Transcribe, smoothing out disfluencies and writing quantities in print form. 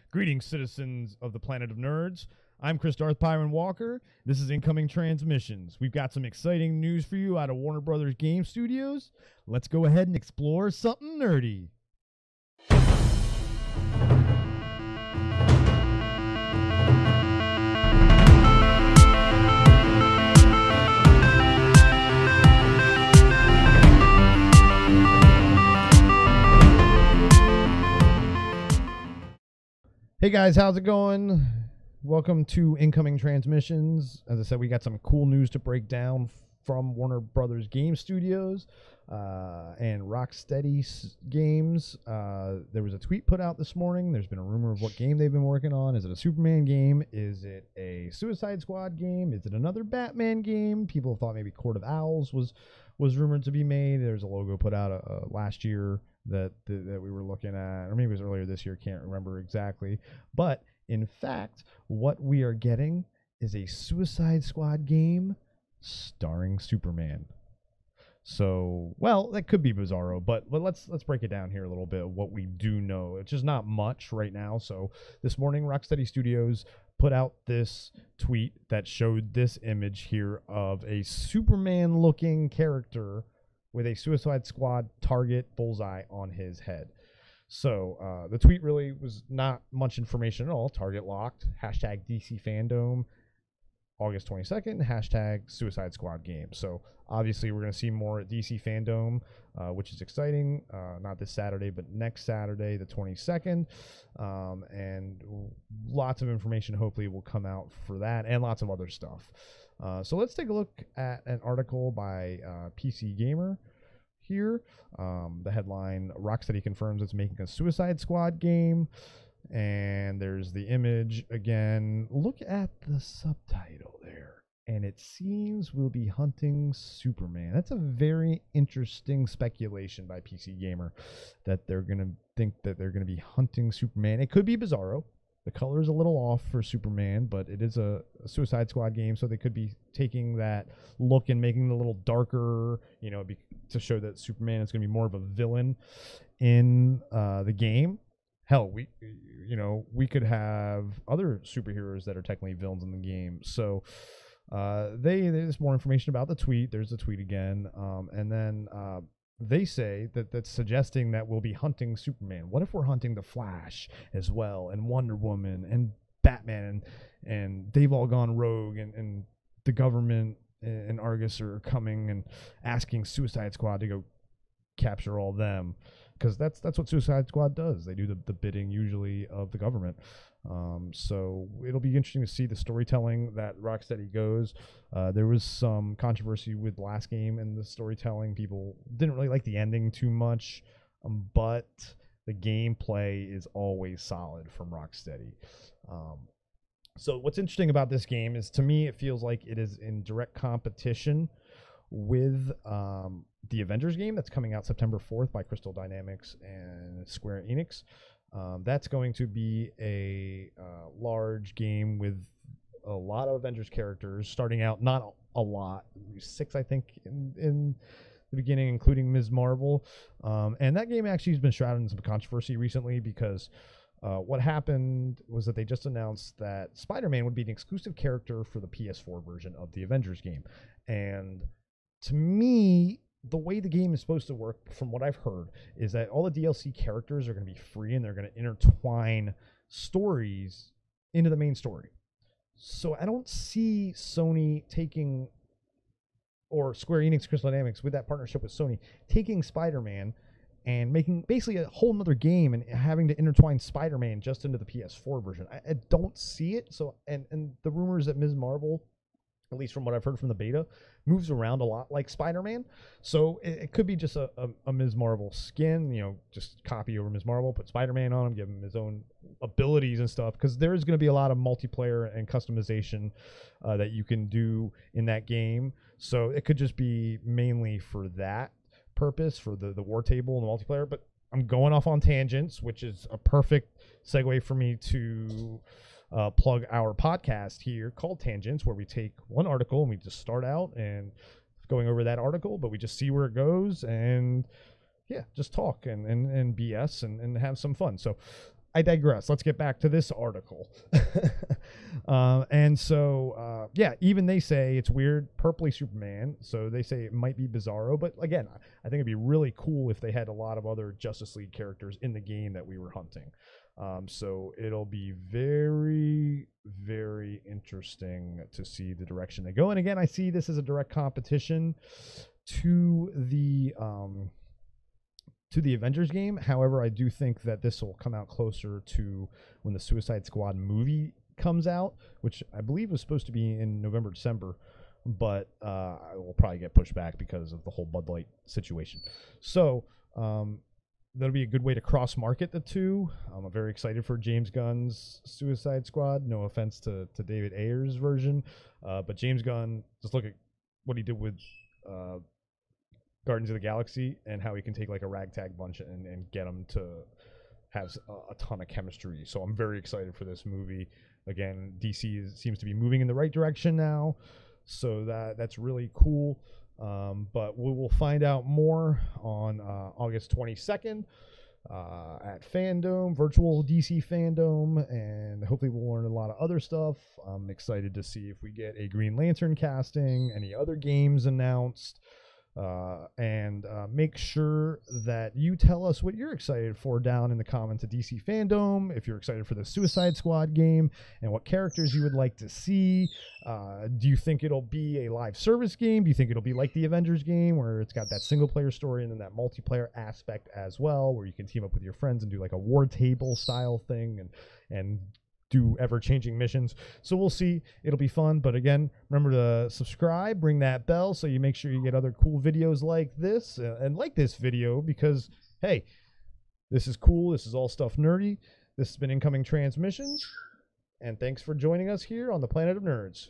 Greetings, citizens of the planet of nerds. I'm Darth Pyrin Walker. This is Incoming Transmissions. We've got some exciting news for you out of Warner Brothers Game Studios. Let's go ahead and explore something nerdy. Hey guys, how's it going? Welcome to Incoming Transmissions. As I said, we got some cool news to break down from Warner Brothers Game Studios and Rocksteady games. There was a tweet put out this morning. There's been a rumor of what game they've been working on. Is it a Superman game? Is it a Suicide Squad game? Is it another Batman game? People thought maybe Court of Owls was rumored to be made. There's a logo put out last year that we were looking at, or maybe it was earlier this year, can't remember exactly. But in fact, what we are getting is a Suicide Squad game starring Superman. So, well, that could be bizarro, but let's break it down here a little bit of what we do know. It's just not much right now. So this morning, Rocksteady Studios put out this tweet that showed this image here of a Superman-looking character with a Suicide Squad target bullseye on his head. So the tweet really was not much information at all. Target locked, hashtag DC Fandom, August 22nd, hashtag Suicide Squad game. So obviously we're going to see more at DC Fandom, which is exciting. Not this Saturday, but next Saturday, the 22nd. And lots of information hopefully will come out for that and lots of other stuff. So let's take a look at an article by PC Gamer here. The headline, Rocksteady confirms it's making a Suicide Squad game. And there's the image again. Look at the subtitle there. And it seems we'll be hunting Superman. That's a very interesting speculation by PC Gamer that they're going to think that they're going to be hunting Superman. It could be bizarro. The color is a little off for Superman, but it is a Suicide Squad game, so they could be taking that look and making it a little darker, you know, to show that Superman is going to be more of a villain in the game. Hell, we could have other superheroes that are technically villains in the game. So there's more information about the tweet. There's the tweet again, and then they say that that's suggesting that we'll be hunting Superman. What if we're hunting the Flash as well, and Wonder Woman, and Batman, and they've all gone rogue, and the government and Argus are coming and asking Suicide Squad to go capture all them, because that's what Suicide Squad does. They do the bidding usually of the government. So it'll be interesting to see the storytelling that Rocksteady goes. There was some controversy with the last game and the storytelling. People didn't really like the ending too much, but the gameplay is always solid from Rocksteady. So what's interesting about this game is, to me, it feels like it is in direct competition with the Avengers game that's coming out September 4th by Crystal Dynamics and Square Enix. That's going to be a large game with a lot of Avengers characters, starting out not a lot, 6 I think in the beginning, including Ms. Marvel. And that game actually has been shrouded in some controversy recently, because what happened was that they just announced that Spider-Man would be an exclusive character for the PS4 version of the Avengers game. And to me, the way the game is supposed to work, from what I've heard, is that all the DLC characters are going to be free, and they're going to intertwine stories into the main story. So I don't see Sony taking, or Square Enix, Crystal Dynamics, with that partnership with Sony, taking Spider-Man and making basically a whole nother game and having to intertwine Spider-Man just into the PS4 version. I don't see it. So, and the rumors that Ms. Marvel, at least from what I've heard from the beta, moves around a lot like Spider-Man. So it could be just a Ms. Marvel skin, you know, just copy over Ms. Marvel, put Spider-Man on him, give him his own abilities and stuff, because there is going to be a lot of multiplayer and customization that you can do in that game. So it could just be mainly for that purpose, for the war table and the multiplayer. But I'm going off on tangents, which is a perfect segue for me to plug our podcast here called Tangents, where we take one article and we just start out and going over that article, but we just see where it goes and yeah, just talk and BS and have some fun. So I digress. Let's get back to this article. And so, yeah, even they say it's weird, purpley Superman. So they say it might be Bizarro. But again, I think it'd be really cool if they had a lot of other Justice League characters in the game that we were hunting. So it'll be very, very interesting to see the direction they go. And again, I see this as a direct competition to the Avengers game. However, I do think that this will come out closer to when the Suicide Squad movie comes out, which I believe was supposed to be in November, December, but I will probably get pushed back because of the whole Bud Light situation. So that'll be a good way to cross-market the two. I'm very excited for James Gunn's Suicide Squad. No offense to David Ayer's version, but James Gunn, just look at what he did with Guardians of the Galaxy and how he can take like a ragtag bunch and get them to have a ton of chemistry. So I'm very excited for this movie. Again, DC seems to be moving in the right direction now, so that's really cool. But we will find out more on August 22nd at Fandom, virtual DC Fandom, and hopefully we'll learn a lot of other stuff. I'm excited to see if we get a Green Lantern casting, any other games announced. And make sure that you tell us what you're excited for down in the comments of DC Fandom. If you're excited for the Suicide Squad game and what characters you would like to see. Do you think it'll be a live service game? Do you think it'll be like the Avengers game where it's got that single player story and then that multiplayer aspect as well, where you can team up with your friends and do like a war table style thing and do ever-changing missions? So we'll see. It'll be fun. But again, remember to subscribe, ring that bell so you make sure you get other cool videos like this and like this video, because hey, this is cool. This is all stuff nerdy. This has been Incoming Transmissions, and thanks for joining us here on the Planet of Nerds.